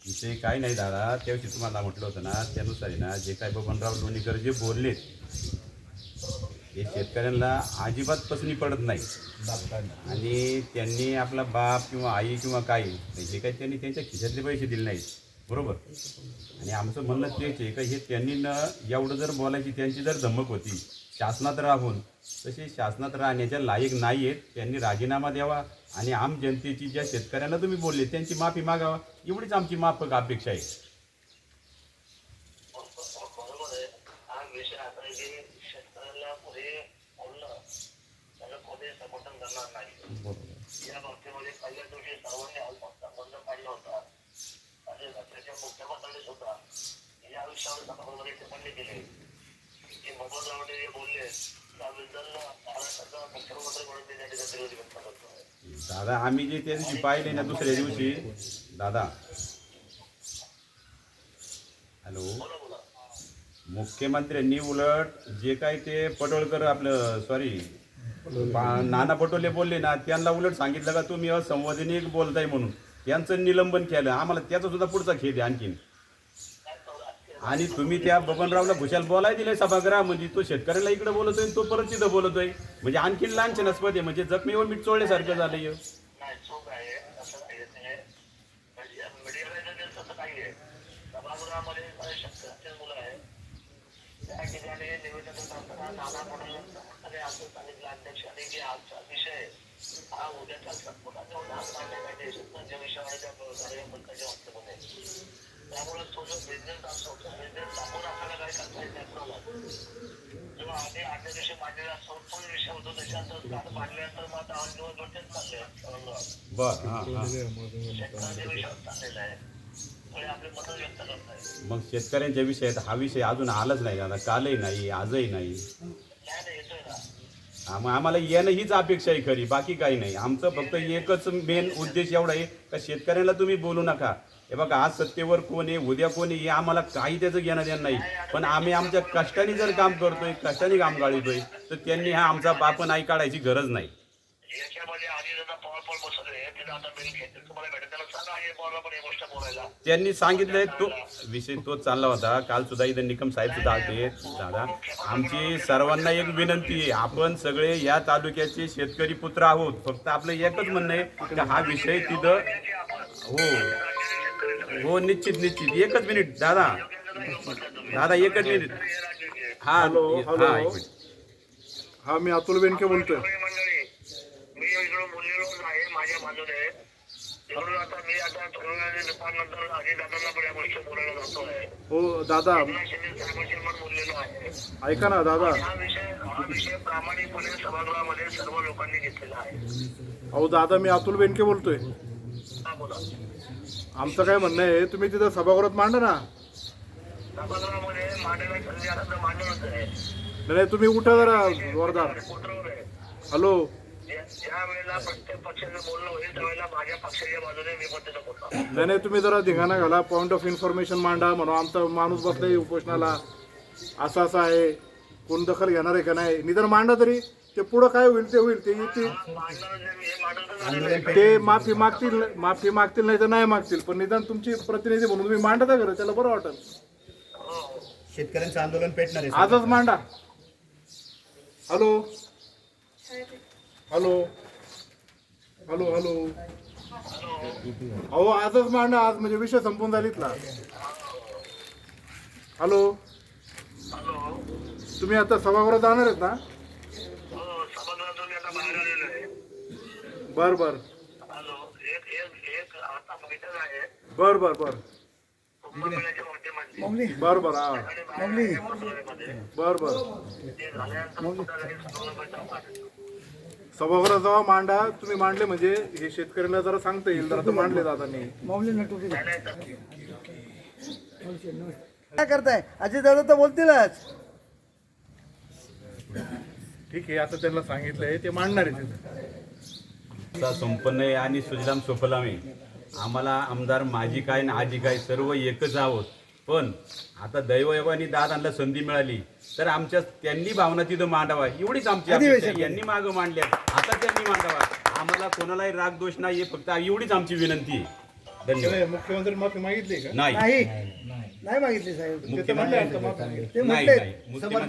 विषय काय नाही दादा, त्याविषयी तुम्हाला म्हटलं होतं ना, त्यानुसार आहे ना, जे काय बबनराव लोणीकर जे बोललेत हे शेतकऱ्यांना अजिबात पसंती पडत नाही. आणि त्यांनी आपला बाप किंवा आई किंवा काही जे काही त्यांनी त्यांच्या खिशातले पैसे दिले नाहीत, बरोबर. आणि आमचं म्हणणं तेच आहे का हे त्यांनी न एवढं जर बोलायची त्यांची जर धमक होती शासनात राहून, तसे शासनात राहण्याच्या लायक नाही आहेत. त्यांनी राजीनामा द्यावा आणि आम जनतेची ज्या शेतकऱ्यांना तुम्ही बोलले त्यांची माफी मागावा, एवढीच आमची माफक अपेक्षा आहे. बरोबर आहे. हा विषय आता जे शेतकऱ्याला पुढे बोलणं त्याला कोणी समर्थन करणार नाही. या बाबतीमध्ये पहिल्या दिवशी सर्वांनी आलमोस्ट बंद पाडला होता आणि राज्याच्या मुख्यमंत्र्यांनी सुद्धा या विषयावर सभागृहामध्ये टिप्पणी केली की बबनरावने जे बोलले त्याबद्दल महाराष्ट्राचा मुख्यमंत्री म्हणून ते त्या ठिकाणी विरोध व्यक्त करतो. दादा आम्ही जे त्या दिवशी पाहिले ना, दुसऱ्या दिवशी दादा, हॅलो, मुख्यमंत्र्यांनी उलट जे काय ते पटोळकर आपलं सॉरी नाना पटोले बोलले ना, त्यांना उलट सांगितलं का तुम्ही असंवैधानिक बोलताय म्हणून त्यांचं निलंबन केलं. आम्हाला त्याचा सुद्धा पुढचा खेद आहे आणखीन. आणि तुम्ही त्या बबनरावला खुशाल बोलाय दिले सभागृहामध्ये, तो शेतकऱ्याला इकडे बोलतोय तो परत तिथं बोलतोय, म्हणजे आणखीन लांछनास्पद आहे. म्हणजे जखमीवर मीठ चोळल्यासारखं झालं. नाही चूक आहे असं काही नाही. मीडियाला तसं काही आहे. सभागृहामध्ये शेतकऱ्यांची मुलं आहे त्या ठिकाणी निवेदन करताना नाना पटोले असं सांगितलं अध्यक्षांनी की आजचा विषय हा उद्याच्या संपुटाच्या शेतकऱ्यांच्या विषयावर त्या कार्यकर्त्याच्या वाटतं. त्यामुळे तो जो बिझनेस असतो तो बिझनेस दाखवून आपल्याला काय करता येत नाही. जेव्हा आधी आठव्या दिवशी मांडलेला असतो तो विषय होतो त्याच्यानंतर मांडल्यानंतर मग आता 8 दिवस भेटत चालले शेतकऱ्यांच्या विषयावर चाललेला आहे. आपले मत व्यक्त करत आहे. मग शेतकऱ्यांच्या विषयात हा विषय अजून आलाच नाही दादा, कालही नाही आजही नाही. येतोय ना. मग आम्हाला येणं हीच अपेक्षा आहे खरी, बाकी काही नाही. आमचं फक्त एकच मेन उद्देश एवढा आहे का शेतकऱ्यांना तुम्ही बोलू नका. हे बघा, आज सत्तेवर कोण आहे उद्या कोण आहे हे आम्हाला काही त्याचं घेणं देणं नाही. पण आम्ही आमच्या कष्टाने जर काम करतोय, कष्टाने काम गाळतोय, तर त्यांनी हा आमचा बाप नाही काढायची गरज नाही. याच्यामध्ये आधी दादा पवार पण बसवले ते आता बिल घेते तुम्हाला भेटत त्याला सांगा हे पवारला पण ही गोष्ट बोलायला. त्यांनी सांगितलंय तो विषय तोच चालला होता. काल सुद्धा इथं निकम साहेब सुद्धा आले. दादा, आमची सर्वांना एक विनंती आहे, आपण सगळे या तालुक्याचे शेतकरी पुत्र आहोत. फक्त आपलं एकच म्हणणं आहे की हा विषय तिथं हो निश्चित निश्चित. एकच मिनिट दादा, दादा एकच मिनिट. हा हा मी अतुल बेनके बोलतोय. मी इकडून बोललेलो आहे माझ्या बाजूने म्हणून आता मी आता थोड्या दुपारनंतर आधी दादांना पण या गोष्टी बोलायला जातोय. हो दादा, बोललेलो आहे. ऐका ना दादा, हा विषय प्रामाणिकपणे सभागृहामध्ये सर्व लोकांनी घेतलेला आहे. अहो दादा, मी अतुल बेनके बोलतोय. हा बोला. आमचं काय म्हणणं आहे, तुम्ही तिथं सभागृहात मांडा ना. सभागृहामध्ये मांडायला संधी आता मांडणच आहे. नाही तुम्ही उठा जरा जोरदार. हॅलो, ज्या वेळेला प्रत्येक पक्षाचं बोलणं होईल त्यावेळेला माझ्या पक्षाच्या बाजूने मी पण तिथं बोलतो. नाही तुम्ही जरा धिंगाणा घाला, पॉईंट ऑफ इन्फॉर्मेशन मांडा. म्हणून आमचा माणूस बसलाय उपोषणाला, असं असं आहे, कोण दखल घेणार आहे का नाही, निदान मांडा तरी. ते पुढं काय होईल ते होईल. ते माफी मागतील नाही तर नाही मागतील, पण निदान तुमची प्रतिनिधी म्हणून तुम्ही मांडता खरं, त्याला बरं वाटेल. शेतकऱ्यांचं आंदोलन पेटणार आहे, आजच मांडा. हॅलो हॅलो हॅलो हॅलो, अहो आजच मांडा, आज म्हणजे विषय संपून झाला इथला. हॅलो, तुम्ही आता सभागृहात जाणार आहेत ना? बर बर बर बर बर बर बर हा बर बर. सभागृहात जावा, मांडा. तुम्ही मांडले म्हणजे हे शेतकऱ्यांना जरा सांगता येईल. जरा मांडले दादांनी. काय करताय अजित दादा तर बोलतीलच. ठीक आहे, आता त्यांना सांगितलंय, ते मांडणार आहे. संपन्न आहे आणि सुजलाम सुफलाम आहे. आम्हाला आमदार माझी काय ना आजी काय सर्व एकच आहोत. पण आता दैवयोगाने दादांना संधी मिळाली तर आमच्या त्यांनी भावना तिथं मांडावा, एवढीच आमची अपेक्षा आहे. यांनी मागं मांडल्या, आता त्यांनी मांडावा. आम्हाला कोणालाही राग दोष नाही, फक्त एवढीच आमची विनंती आहे. धन्यवाद. मुख्यमंत्री माफी मागितली का नाही नाही नाही मागितली साहेब ते तर म्हणले आता माफी मागितली. ते नाही म्हटले नाही मुख्यमंत्री